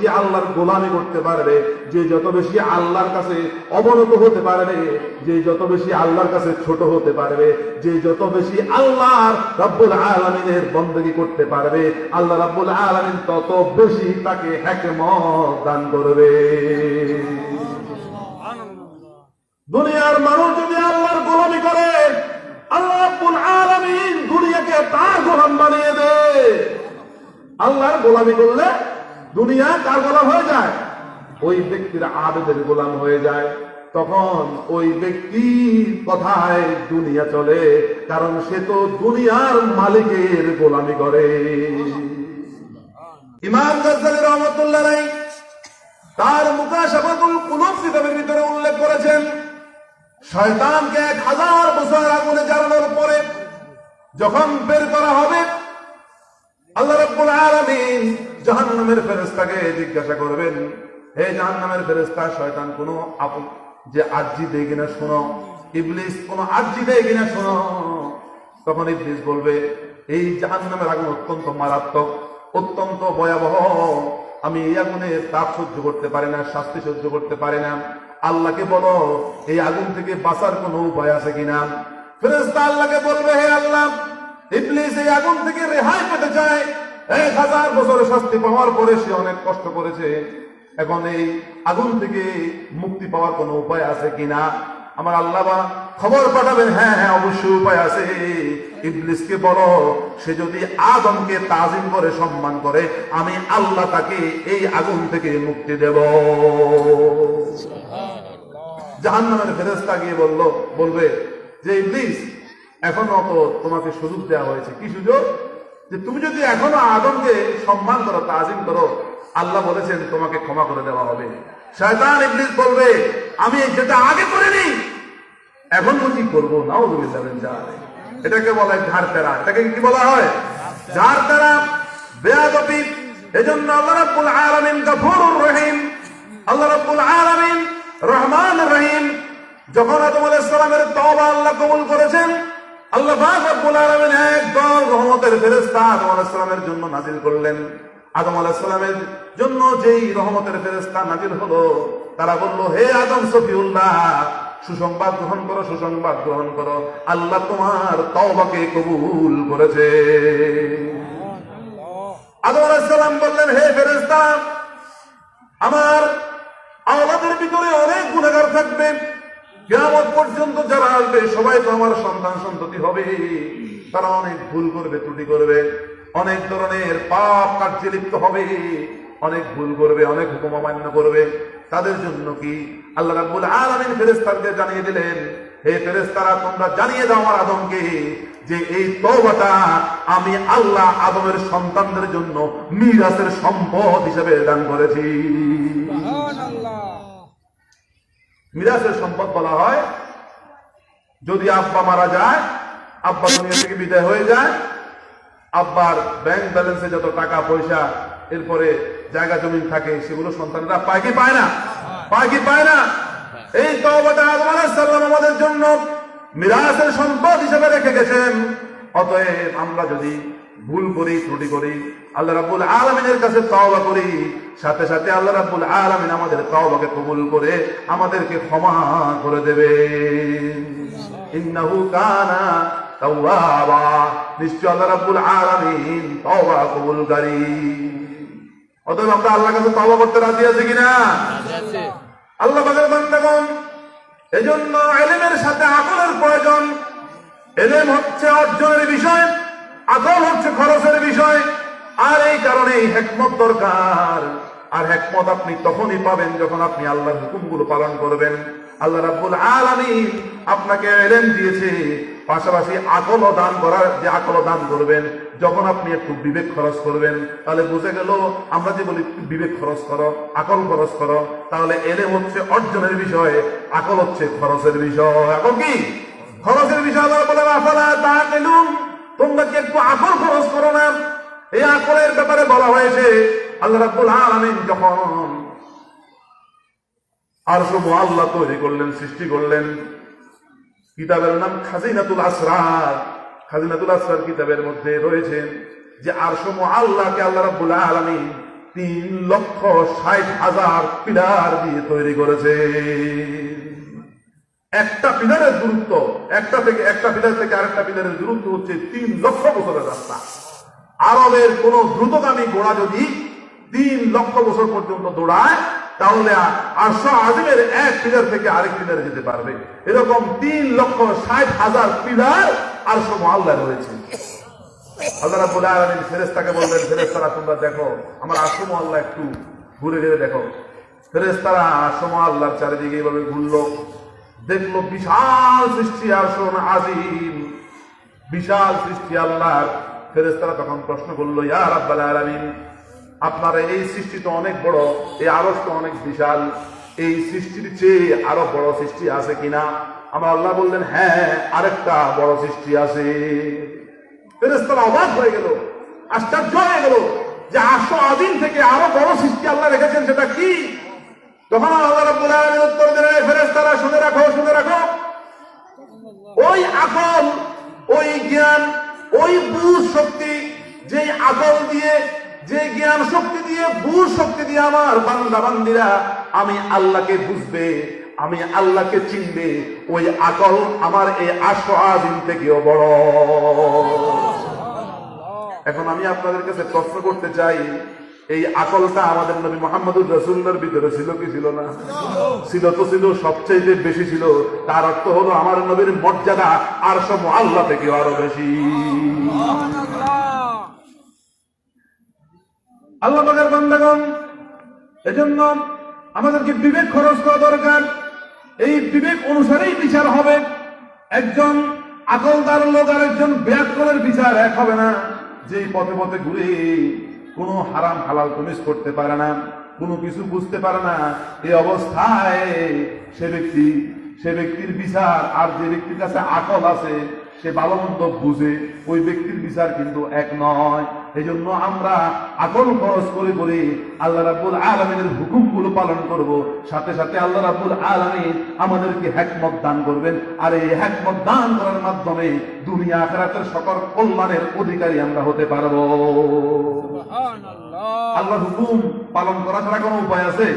বেশি আল্লাহর গোলামি করতে পারবে, যে যত বেশি আল্লাহর কাছে অবনত হতে পারবে, যে যত বেশি আল্লাহর কাছে ছোট হতে পারবে, যে যত বেশি আল্লাহর রব্বুল আলামিনের বندگی করতে পারবে, আল্লাহ রব্বুল আলামিন তত বেশি তাকে হিকমত দান করবে। দুনিয়ার মানুষ যদি আল্লাহর গোলামি করে, আল্লাহ রাব্বুল আলামিন দুনিয়াকে তার গোলাম বানিয়ে দেয়। আল্লাহর গোলামি করলে দুনিয়া কার গোলাম হয়ে যায়? ওই ব্যক্তির আবেদের গোলাম হয়ে যায়। তখন ওই ব্যক্তির কথায় দুনিয়া চলে, কারণ সে তো দুনিয়ার মালিকের গোলামি করে। ইমাম গাজ্জালী রাহমাতুল্লাহ আলাইহি তার মুকাশাফাতুল কুলুব কিতাবের ভিতরে উল্লেখ করেছেন, শয়তানকে 1000 বছর আগুনে জ্বালানোর পরে যখন বের করা হবে, আল্লাহ রাব্বুল আলামিন জাহান্নামের ফেরেশতাকে জিজ্ঞাসা করবেন, হে জাহান্নামের ফেরেশতা, শয়তান কোনো যে আরজি দেয় কিনা শোনো, ইবলিস কোনো আরজি দেয় কিনা শোনো। তখন ইবলিস বলবে, এই জাহান্নামের আগুন অত্যন্ত মারাত্মক, অত্যন্ত ভয়াবহ, আমি এই আগুনের তাপ সহ্য করতে পারি না, শাস্তি সহ্য করতে পারি না। আল্লাহকে বলো এই আগুন থেকে বাঁচার কোনো উপায় আছে কিনা। ফেরেশতা আল্লাহকে বলবে, হে আল্লাহ, ইবলিস এই আগুন থেকে রেহাই পেতে চায়, 1000 বছরের শাস্তি পাওয়ার পরে সে অনেক কষ্ট করেছে, এখন এই আগুন থেকে মুক্তি পাওয়ার কোনো উপায় আছে কিনা। আমার আল্লাহ খবর পাঠাবেন, হ্যাঁ হ্যাঁ অবশ্যই উপায় আছে। ইবলিসকে বলো সে যদি আদমকে তাজিম করে সম্মান করে, আমি আল্লাহ তাকে এই আগুন থেকে মুক্তি দেব। জাহান্নামের ফেরেশতা গিয়ে বলবে যে ইবলিস, এখনো তো তোমাকে সুযোগ দেওয়া হয়েছে। কি সুযোগ? যে তুমি যদি এখনো আদমকে সম্মান করো, তাজিম করো, আল্লাহ বলেছেন তোমাকে ক্ষমা করে দেওয়া হবে। শয়তান ইবলিস বলবে, আমি যেটা আগে করিনি এখন কি করবো? নাউযুবিল্লাহ মিন যালিক। এটাকে বলা হয় ঝাড় তেরা। এটাকে কি বলা হয়? ঝাড় তেরা, বেয়াদবি। এজন্য আল্লাহ রাব্বুল আলামিন গফুরুর রহিম, আল্লাহ রাব্বুল আলামিন রহমানুর রহিম। যখন আদম আলাইহিস সালামের তওবা আল্লাহ কবুল করেছেন, আল্লাহ পাক রব্বুল আলামিন একদল রহমতের ফেরেশতা আদম আলাইহিস সালামের জন্য নাজিল করলেন। আদম আলাইহিস সালামের জন্য যেই রহমতের ফেরেশতা নাজিল হলো, তারা বলল, হে আদম সফিউল্লাহ, সুসংবাদ গ্রহণ করো, সুসংবাদ গ্রহণ করো, আল্লাহ তোমার তওবাকে কবুল করেছে। আদম আলাইহিস সালাম বললেন, হে ফেরেশতা, আমার আওলাদের ভিতরে অনেক গুনাহগার থাকবে, কিয়ামত পর্যন্ত যারা আসবে সবাই তো আমার সন্তান সন্ততি হবে, তারা অনেক ভুল করবে, ত্রুটি করবে, অনেক ধরনের পাপ কার্যে লিপ্ত হবে, অনেক ভুল করবে, অনেক হুকুম অমান্য করবে। তাদের জন্য কি আল্লাহ রাব্বুল আলামিন ফেরেশতাদের জানিয়ে দিলেন, হে ফেরেশতারা, তোমরা জানিয়ে দাও আমার আদমকে যে এই তওবাটা আমি আল্লাহ আদমের সন্তানদের জন্য মিরাসের সম্পদ হিসেবে দান করেছি। সুবহানাল্লাহ। মিরাসের সম্পদ বলা হয়, যদি আব্বা মারা যায়, আব্বা দুনিয়া থেকে বিদায় হয়ে যায়, আব্বার ব্যাংক ব্যালেন্সে যত টাকা পয়সা, এরপরে জায়গা জমি থাকে, সেগুলো সন্তানরা পায় কি পায় না? পায় কি পায় না? এই তওবাটা আদম আলাইহিস সালাম আমাদের জন্য মিরাসের সম্পদ হিসেবে রেখে গেছেন। অতএব আমরা যদি ভুল করি, ত্রুটি করি, আল্লাহ রাব্বুল আলামিনের কাছে তওবা করি, সাথে সাথে আল্লাহ রাব্বুল আলামিন আমাদের তওবাকে কবুল করে আমাদেরকে ক্ষমা করে দেবেন। ইন্নাহু কানা তাওয়াবা, নিশ্চয় আল্লাহ রাব্বুল আলামিন তওবা কবুলকারী। অতএব আমরা আল্লাহর কাছে তওবা করতে রাজি আছি কিনা? আল্লাহ পাকের বান্দাগণ, এজন্য ইলমের সাথে আমলের প্রয়োজন। ইলম হচ্ছে অর্জনের বিষয়, আমল হচ্ছে খরচের বিষয়। আর এই কারণে হিকমত দরকার। আর হিকমত আপনি তখনই পাবেন যখন আপনি আল্লাহর হুকুমগুলো পালন করবেন। আল্লাহ রাব্বুল আলামিন আপনাকে ইলম দিয়েছে, পাশাপাশি আকল দান করার, যে আকল দান করবেন, যখন আপনি একটু বিবেক খরচ করবেন, তাহলে বুঝে গেল, আমরা যে বলি বিবেক খরচ করো, আকল খরচ করো, তাহলে ইলম হচ্ছে অর্জনের বিষয়, আকল হচ্ছে খরচের বিষয়। এখন কি খরচের বিষয়? আল্লাহ বলেন, আফালা তাআকিলুন, তোমরা কি একটু আকল খরচ করো না? এই আকলের ব্যাপারে বলা হয়েছে, আল্লাহ রাব্বুল আলামিন যখন আরশ মুআল্লা তৈরি করলেন, সৃষ্টি করলেন, কিতাবের নাম খাজিনাতুল আসরার। খাজিনাতুল আসরার কিতাবের মধ্যে রয়েছে যে আরশ মুআল্লাকে আল্লাহ রাব্বুল আলামিন 3,60,000 পিলার দিয়ে তৈরি করেছে। একটা পিলারের দূরত্ব, একটা পিলার থেকে আরেকটা পিলারের দূরত্ব হচ্ছে 3 লক্ষ বছরের রাস্তা। আরবের কোন দ্রুতগামী ঘোড়া যদি 3 লক্ষ বছর পর্যন্ত দৌড়ায়, তাহলে আরশ আজিমের এক পিলার থেকে আরেক পিলারে যেতে পারবে। এরকম 3,60,000 পিলার আরশ মুআল্লা রয়েছে। আল্লাহ রাব্বুল আলামিন ফেরেশতাকে বললেন, ফেরেশতারা তোমরা দেখো আমার আরশ মুআল্লা একটু ঘুরে ঘুরে দেখো। ফেরেশতারা আরশ মুআল্লার চারিদিকে এইভাবে ঘুরলো, দেখলো বিশাল সৃষ্টি আরশ আজিম, বিশাল সৃষ্টি আল্লাহর। ফেরেশতারা তখন প্রশ্ন করলো, ইয়া রাব্বাল আলামিন, আপনার এই সৃষ্টি তো অনেক বড়, এই আরশ তো অনেক বিশাল, এই সৃষ্টির চেয়ে আরো বড় সৃষ্টি আছে কিনা? আমার আল্লাহ বললেন, হ্যাঁ আরেকটা বড় সৃষ্টি আছে। ফেরেশতারা অবাক হয়ে গেল, আশ্চর্য হয়ে গেল যে আরশ আজিম থেকে আরো বড় সৃষ্টি আল্লাহ রেখেছেন, সেটা কি? তখন আল্লাহ রাব্বুল আলামিন উত্তর দিলেন, ফেরেশতারা শুনে রাখো, শুনে রাখো, ওই আকল, ওই জ্ঞান, ওই বুঝ শক্তি, যে আকল দিয়ে, যে জ্ঞান শক্তি দিয়ে, বুঝ শক্তি দিয়ে আমার বান্দা বান্দিরা আমি আল্লাহকে বুঝবে, আমি আল্লাহকে চিনবে, ওই আকল আমার এই আরশ আজিম থেকেও বড়। এখন আমি আপনাদের কাছে প্রশ্ন করতে চাই, এই আকলটা আমাদের নবী মুহাম্মদুর রাসূলুল্লাহর ভিতরে ছিল কি ছিল না? ছিল তো ছিল, সবচেয়ে বেশি ছিল। তার অর্থ হলো আমার নবীর মর্যাদা আরশ মুআল্লা থেকে আরো বেশি। আল্লাহ পাকের বান্দাগণ, এজন্য আমাদেরকে বিবেক খরচ করা দরকার। এই বিবেক অনুসারেই বিচার হবে। একজন আকলদার লোক আর একজন বেআকলের বিচার এক হবে না। যেই পথে পথে ঘুরে কোনো হারাম হালাল তমিজ করতে পারে না, কোনো কিছু বুঝতে পারে না, এই অবস্থায় সে ব্যক্তির বিচার আর যে ব্যক্তির কাছে আকল আছে, সে ভালো মন্দ বুঝে, ওই ব্যক্তির বিচার কিন্তু এক নয়। এই জন্য আমরা আকল খরচ করে করে আল্লাহ রাব্বুল আলামিনের হুকুমগুলো পালন করব, সাথে সাথে আল্লাহ রাব্বুল আলামিন আমাদেরকে হিকমত দান করবেন। আর এই হিকমত দান করার মাধ্যমে দুনিয়া আখিরাতের সকল কল্যাণের অধিকারী আমরা হতে পারব। সুবহানাল্লাহ। আল্লাহর হুকুম পালন করা ছাড়া কোনো উপায় আছে?